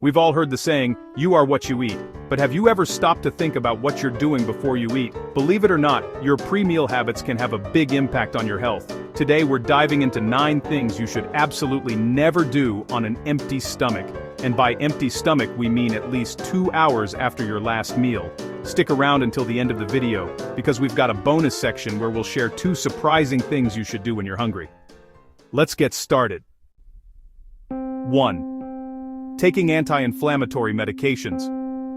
We've all heard the saying, you are what you eat. But have you ever stopped to think about what you're doing before you eat? Believe it or not, your pre-meal habits can have a big impact on your health. Today we're diving into 9 things you should absolutely never do on an empty stomach. And by empty stomach we mean at least 2 hours after your last meal. Stick around until the end of the video, because we've got a bonus section where we'll share 2 surprising things you should do when you're hungry. Let's get started. 1. Taking anti-inflammatory medications.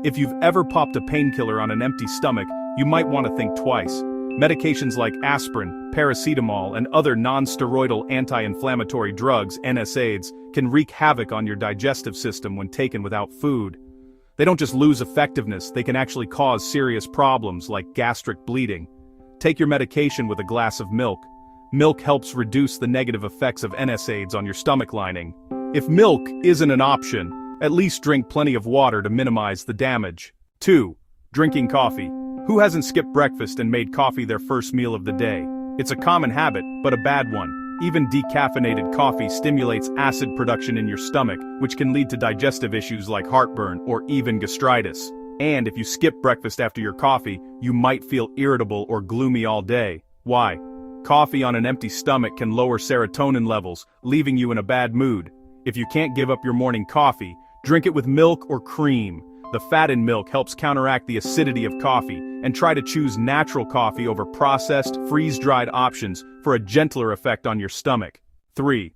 If you've ever popped a painkiller on an empty stomach, you might want to think twice. Medications like aspirin, paracetamol, and other non-steroidal anti-inflammatory drugs, NSAIDs, can wreak havoc on your digestive system when taken without food. They don't just lose effectiveness, they can actually cause serious problems like gastric bleeding. Take your medication with a glass of milk. Milk helps reduce the negative effects of NSAIDs on your stomach lining. If milk isn't an option, at least drink plenty of water to minimize the damage. 2. Drinking coffee. Who hasn't skipped breakfast and made coffee their first meal of the day? It's a common habit, but a bad one. Even decaffeinated coffee stimulates acid production in your stomach, which can lead to digestive issues like heartburn or even gastritis. And if you skip breakfast after your coffee, you might feel irritable or gloomy all day. Why? Coffee on an empty stomach can lower serotonin levels, leaving you in a bad mood. If you can't give up your morning coffee, drink it with milk or cream. The fat in milk helps counteract the acidity of coffee, and try to choose natural coffee over processed, freeze-dried options for a gentler effect on your stomach. 3.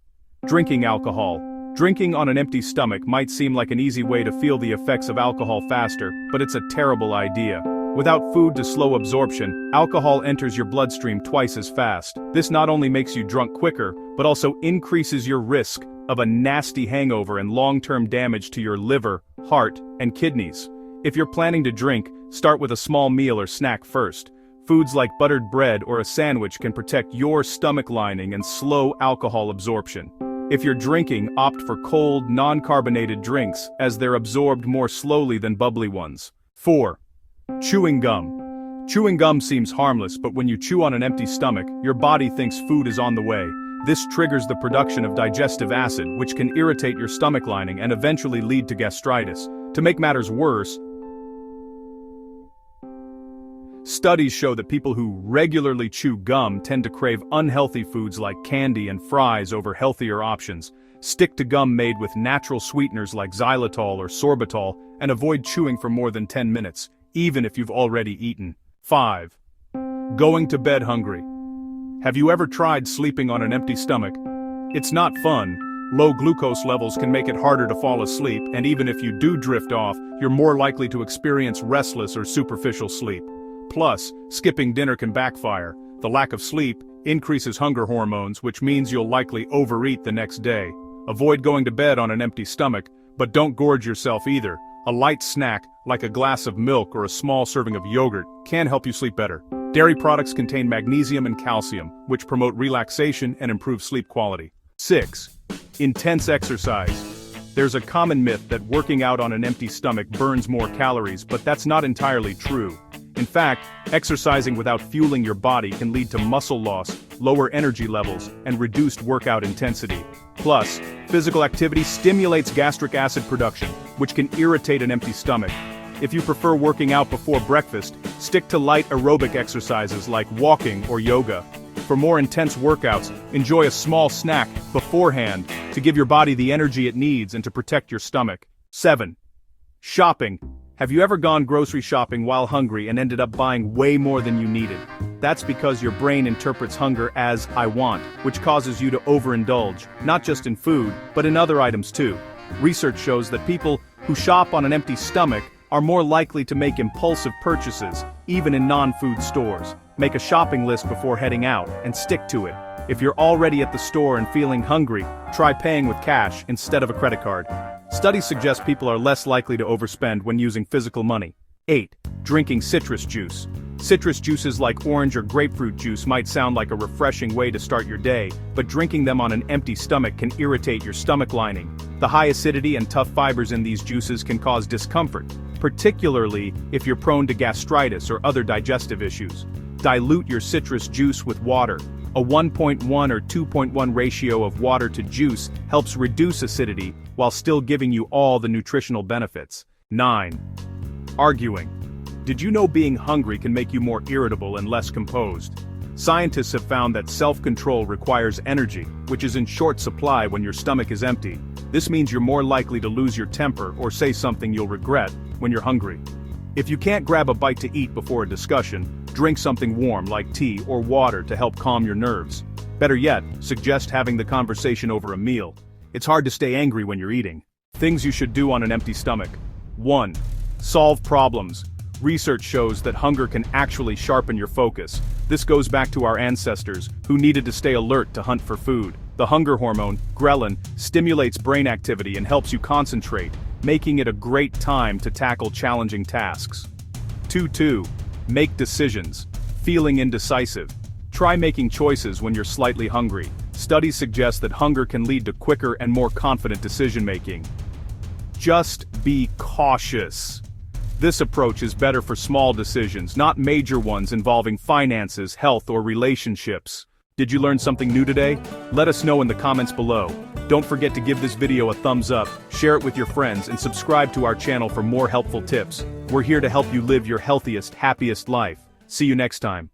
Drinking alcohol. Drinking on an empty stomach might seem like an easy way to feel the effects of alcohol faster, but it's a terrible idea. Without food to slow absorption, alcohol enters your bloodstream twice as fast. This not only makes you drunk quicker, but also increases your risk of a nasty hangover and long-term damage to your liver, heart, and kidneys. If you're planning to drink, start with a small meal or snack first. Foods like buttered bread or a sandwich can protect your stomach lining and slow alcohol absorption. If you're drinking, opt for cold, non-carbonated drinks, as they're absorbed more slowly than bubbly ones. 4. Chewing gum. Chewing gum seems harmless, but when you chew on an empty stomach, your body thinks food is on the way. This triggers the production of digestive acid, which can irritate your stomach lining and eventually lead to gastritis. To make matters worse, studies show that people who regularly chew gum tend to crave unhealthy foods like candy and fries over healthier options. Stick to gum made with natural sweeteners like xylitol or sorbitol, and avoid chewing for more than 10 minutes, even if you've already eaten. 5. Going to bed hungry. Have you ever tried sleeping on an empty stomach? It's not fun. Low glucose levels can make it harder to fall asleep, and even if you do drift off, you're more likely to experience restless or superficial sleep. Plus, skipping dinner can backfire. The lack of sleep increases hunger hormones, which means you'll likely overeat the next day. Avoid going to bed on an empty stomach, but don't gorge yourself either. A light snack, like a glass of milk or a small serving of yogurt, can help you sleep better. Dairy products contain magnesium and calcium, which promote relaxation and improve sleep quality. 6. Intense exercise. There's a common myth that working out on an empty stomach burns more calories, but that's not entirely true. In fact, exercising without fueling your body can lead to muscle loss, lower energy levels, and reduced workout intensity. Plus, physical activity stimulates gastric acid production, which can irritate an empty stomach. If you prefer working out before breakfast, stick to light aerobic exercises like walking or yoga. For more intense workouts, enjoy a small snack beforehand to give your body the energy it needs and to protect your stomach. 7. Shopping. Have you ever gone grocery shopping while hungry and ended up buying way more than you needed? That's because your brain interprets hunger as "I want," which causes you to overindulge, not just in food, but in other items too. Research shows that people who shop on an empty stomach are more likely to make impulsive purchases, even in non-food stores. Make a shopping list before heading out, and stick to it. If you're already at the store and feeling hungry, try paying with cash instead of a credit card. Studies suggest people are less likely to overspend when using physical money. 8. Drinking citrus juice. Citrus juices like orange or grapefruit juice might sound like a refreshing way to start your day, but drinking them on an empty stomach can irritate your stomach lining. The high acidity and tough fibers in these juices can cause discomfort, particularly if you're prone to gastritis or other digestive issues. Dilute your citrus juice with water. A 1.1 or 2.1 ratio of water to juice helps reduce acidity while still giving you all the nutritional benefits. 9. Arguing. Did you know being hungry can make you more irritable and less composed? Scientists have found that self-control requires energy, which is in short supply when your stomach is empty. This means you're more likely to lose your temper or say something you'll regret when you're hungry. If you can't grab a bite to eat before a discussion, drink something warm like tea or water to help calm your nerves. Better yet, suggest having the conversation over a meal. It's hard to stay angry when you're eating. Things you should do on an empty stomach. 1. Solve problems. Research shows that hunger can actually sharpen your focus. This goes back to our ancestors, who needed to stay alert to hunt for food. The hunger hormone, ghrelin, stimulates brain activity and helps you concentrate, making it a great time to tackle challenging tasks. 2. Make decisions. Feeling indecisive. Try making choices when you're slightly hungry. Studies suggest that hunger can lead to quicker and more confident decision-making. Just be cautious. This approach is better for small decisions, not major ones involving finances, health, or relationships. Did you learn something new today? Let us know in the comments below. Don't forget to give this video a thumbs up, share it with your friends, and subscribe to our channel for more helpful tips. We're here to help you live your healthiest, happiest life. See you next time.